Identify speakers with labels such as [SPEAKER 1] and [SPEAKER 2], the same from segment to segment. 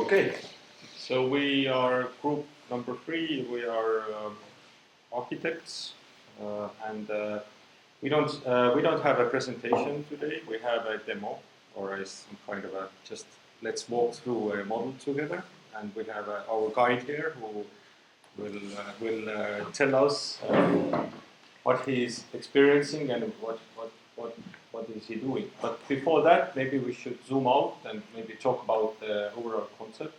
[SPEAKER 1] Okay, so we are group number 3. We are architects, and we don't have a presentation today. We have a demo, or some kind of a just let's walk through a model together. And we have our guide here who will tell us what he is experiencing and what is he doing. But before that, maybe we should zoom out and maybe talk about the overall concept.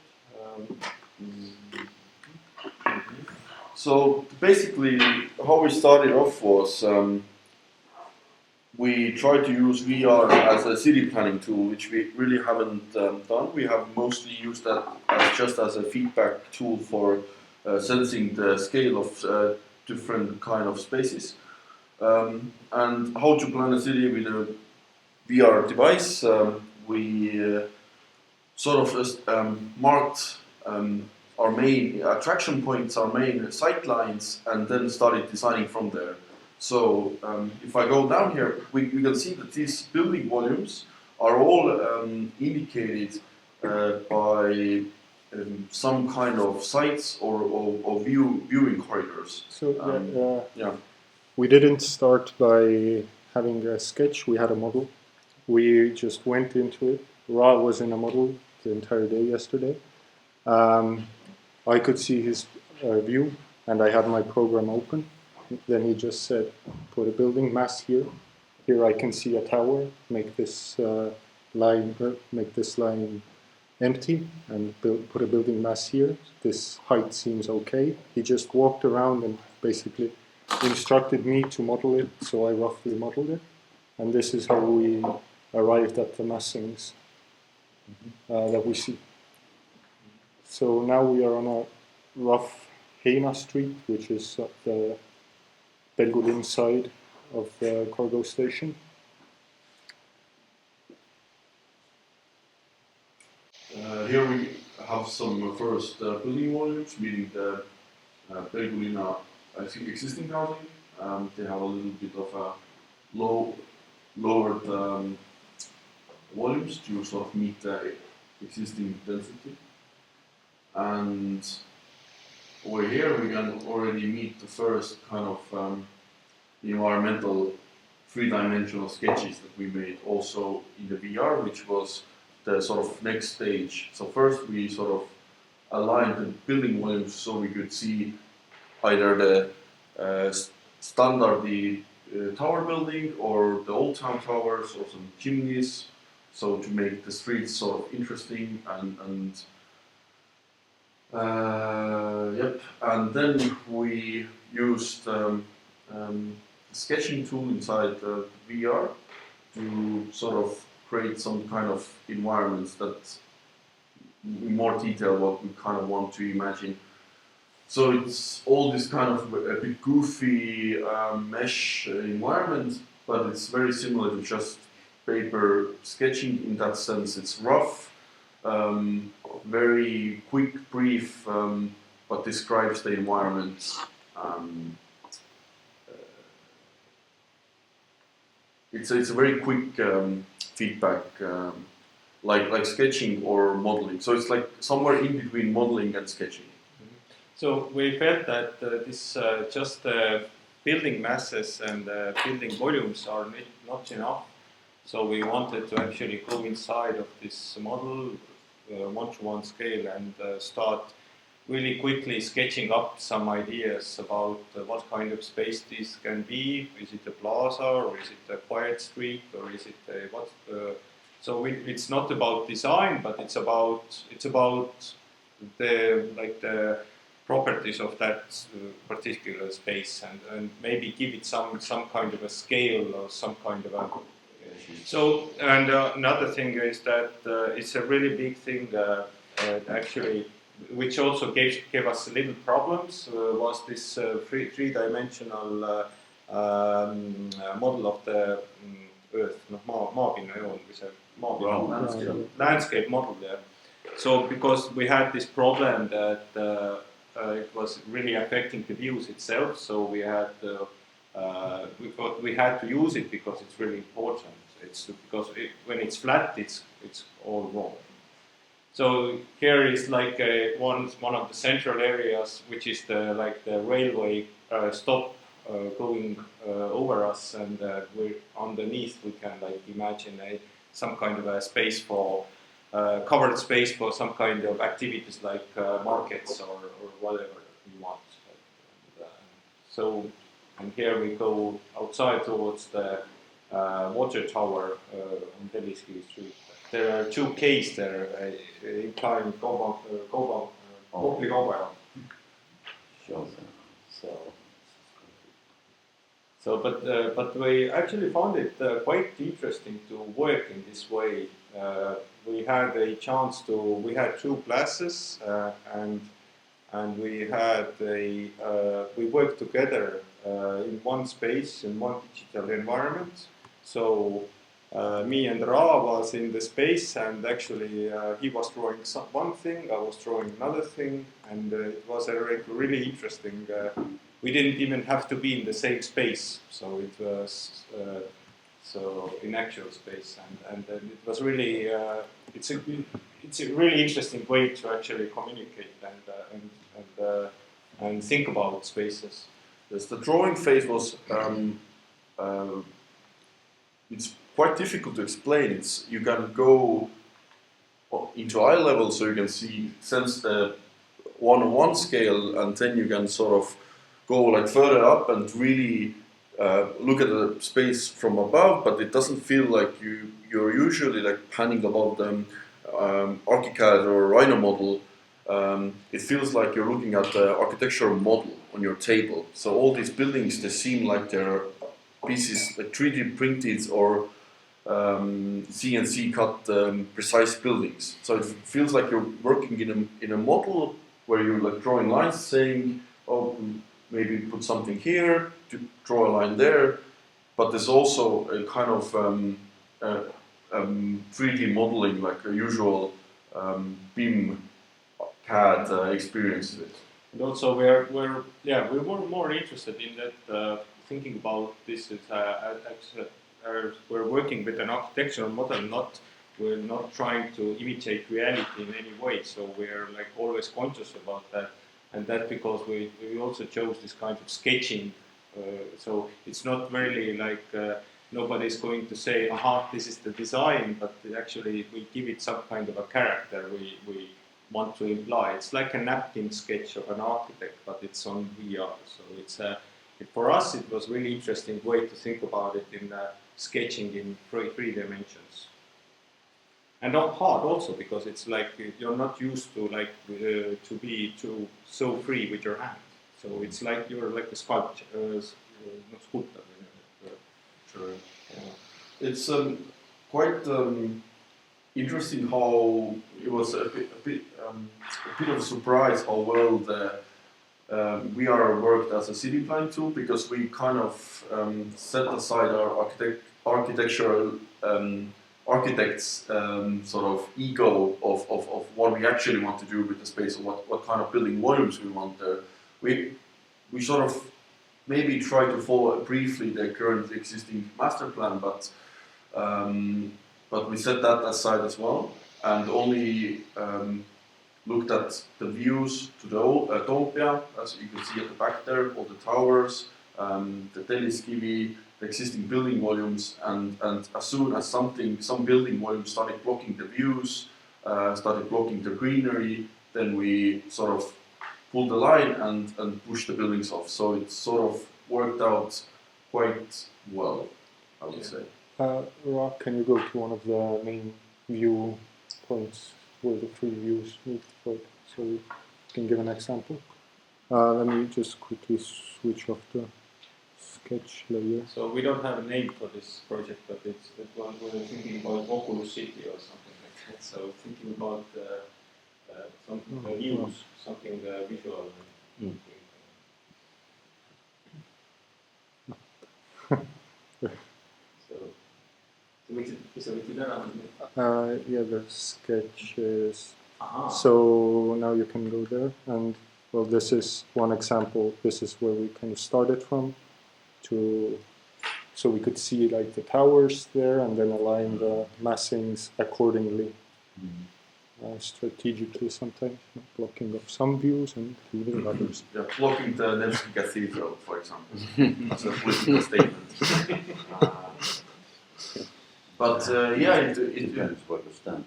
[SPEAKER 2] So basically, how we started off was we tried to use VR as a city planning tool, which we really haven't done. We have mostly used that just as a feedback tool for sensing the scale of different kind of spaces. And how to plan a city with a VR device. We sort of marked our main attraction points, our main sight lines, and then started designing from there. So if I go down here, we can see that these building volumes are all indicated by some kind of sites or viewing corridors.
[SPEAKER 3] So
[SPEAKER 2] yeah.
[SPEAKER 3] We didn't start by having a sketch, we had a model. We just went into it. Ra was in a model the entire day yesterday. I could see his view and I had my program open. Then he just said, put a building mass here. Here I can see a tower, make this line empty and put a building mass here. This height seems okay. He just walked around and basically instructed me to model it, so I roughly modeled it. And this is how we arrived at the massings that we see. So now we are on a rough Heina Street, which is the Belgudin side of the cargo station.
[SPEAKER 2] Here we have some first building volumes, meaning the Belgudina existing housing. They have a little bit of a lowered volumes to sort of meet the existing density. And over here we can already meet the first kind of environmental three-dimensional sketches that we made also in the VR, which was the sort of next stage. So first we sort of aligned the building volumes so we could see either the standard tower building or the old town towers or some chimneys, so to make the streets sort of interesting and yep. And then we used the sketching tool inside the VR to sort of create some kind of environments that in more detail what we kind of want to imagine. So it's all this kind of a bit goofy mesh environment, but it's very similar to just paper sketching in that sense. It's rough, very quick, brief, but describes the environment. It's a very quick feedback, like sketching or modeling. So it's like somewhere in between modeling and sketching.
[SPEAKER 1] So we felt that this just building masses and building volumes are not enough. So we wanted to actually go inside of this model, one-to-one scale, and start really quickly sketching up some ideas about what kind of space this can be. Is it a plaza, or is it a quiet street, or is it a what? So it's not about design, but it's about the properties of that particular space, and maybe give it some kind of a scale or some kind of a. So and another thing is that it's a really big thing actually, which also gave us little problems. Was this three-dimensional model of the Earth, maapinna joon või see landscape model there. So because we had this problem that it was really affecting the views itself, so we had to use it because it's really important. It's because when it's flat, it's all wrong. So here is like one of the central areas, which is the railway stop going over us, and we're underneath. We can imagine some kind of a space for covered space for some kind of activities like markets or whatever we want. And here we go outside towards the water tower on Delhi Street. There are two quays there, inclined but we actually found it quite interesting to work in this way. We had a chance to. We had two classes, and we had we worked together in one space in one digital environment. So me and Ra was in the space, and actually he was drawing one thing, I was drawing another thing, and it was really interesting. We didn't even have to be in the same space, so it was in actual space, and it was really it's a really interesting way to actually communicate and think about spaces.
[SPEAKER 2] Yes, the drawing phase was it's quite difficult to explain. You can go into eye level, so you can sense the one-on-one scale, and then you can sort of go further up and really look at the space from above. But it doesn't feel like you're usually panning above the ArchiCAD or Rhino model. It feels like you're looking at the architectural model on your table. So all these buildings, they seem like they're pieces 3D printed or CNC cut precise buildings. So it feels like you're working in a model where you're drawing lines, saying, oh, maybe put something here, to draw a line there. But there's also a kind of 3D modeling, like a usual BIM CAD experience.
[SPEAKER 1] And also we were more interested in that thinking about this as we're working with an architectural model. We're not trying to imitate reality in any way. So we're always conscious about that, and that because we also chose this kind of sketching. So it's not really nobody's going to say, aha, this is the design, but actually we give it some kind of a character we want to imply. It's like a napkin sketch of an architect, but it's on VR. So it's for us it was really interesting way to think about it in sketching in three dimensions. And not hard also, because it's you're not used to to be so free with your hand. So it's like you're like a sculptor, not sculptor.
[SPEAKER 2] Sure. Yeah. It's quite interesting how it was a bit of a surprise how well we are worked as a city planning tool, because we kind of set aside our architectural architects sort of ego of what we actually want to do with the space, or what kind of building volumes we want there. We sort of maybe try to follow briefly the current existing master plan, but we set that aside as well, and only looked at the views to the Toompea, as you can see at the back there, all the towers, the Telliskivi, the existing building volumes, and as soon as some building volumes started blocking the views, started blocking the greenery, then we sort of pulled the line and pushed the buildings off. So it sort of worked out quite well, I would say.
[SPEAKER 3] Rob, can you go to one of the main view points where the three views meet, so we can give an example? Let me just quickly switch off the sketch layer.
[SPEAKER 1] So we don't have a name for this project, but it's one we're thinking about Oculus City or something like that. So thinking about some views, something visual.
[SPEAKER 3] Yeah, the sketch is. So now you can go there, and well, this is one example. This is where we kind of started from, so we could see the towers there, and then align the massings accordingly. strategically sometimes, blocking off some views and leaving others.
[SPEAKER 2] Yeah, blocking the Nevsky Cathedral, for example, as a political statement. It
[SPEAKER 4] depends what you stand.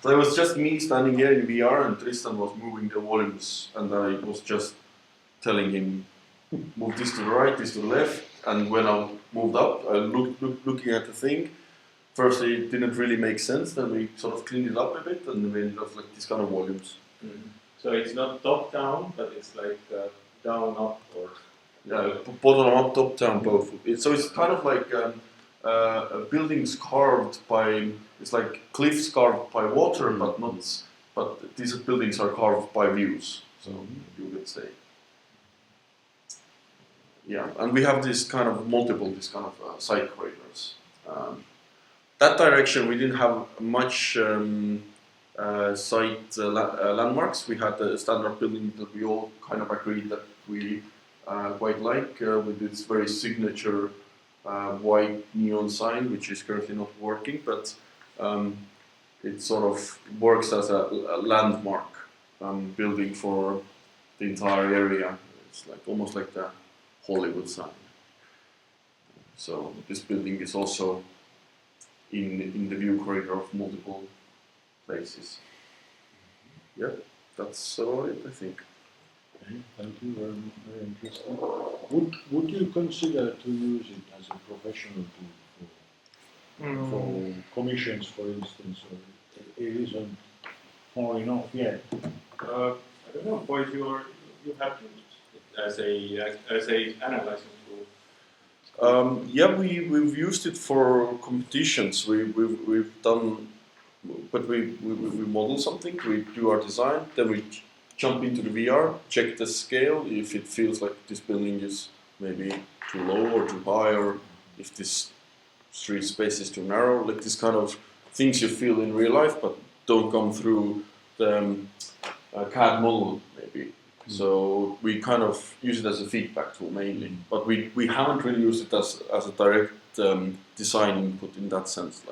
[SPEAKER 2] So it was just me standing here in VR, and Tristan was moving the volumes, and I was just telling him, move this to the right, this to the left, and when I moved up, I looking at the thing. First, it didn't really make sense. Then we sort of cleaned it up a bit, and we ended up like this kind of volumes.
[SPEAKER 1] Mm-hmm. So it's not top down, but it's like down up or
[SPEAKER 2] bottom up, top down, both. So it's kind of like buildings carved by. It's like cliffs carved by water, but not. But these buildings are carved by views. So you would say. Yeah, and we have this kind of side corridors. That direction we didn't have much site landmarks. We had a standard building that we all kind of agreed that we quite like with its very signature white neon sign, which is currently not working, but it sort of works as a landmark building for the entire area. It's like almost like the Hollywood sign. So this building is also in the view corridor of multiple places. Yeah, that's about it, I think.
[SPEAKER 4] Okay, thank you, very interesting. Would you consider to use it as a professional tool for commissions, for instance, or it isn't far enough yet?
[SPEAKER 1] I don't know, boys, you have used it as a analyzing tool.
[SPEAKER 2] We've used it for competitions. We've done, but we model something, we do our design, then we jump into the VR, check the scale, if it feels like this building is maybe too low or too high, or if this street space is too narrow, like this kind of things you feel in real life, but don't come through the CAD model, maybe. So we kind of use it as a feedback tool mainly, but we haven't really used it as a direct design input in that sense.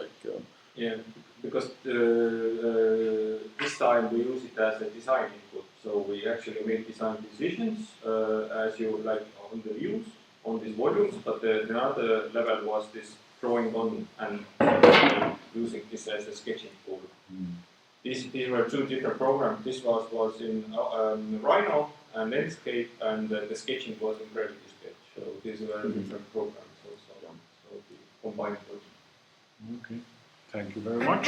[SPEAKER 1] Because this time we use it as a design input. So we actually make design decisions as you like on the views, on these volumes, but the other level was this drawing on and using this as a sketching tool. These were two different programs. This was in Rhino and Netscape, and the sketching was in Gravity Sketch. So these were different programs also. So we combined those.
[SPEAKER 4] Okay, thank you very much.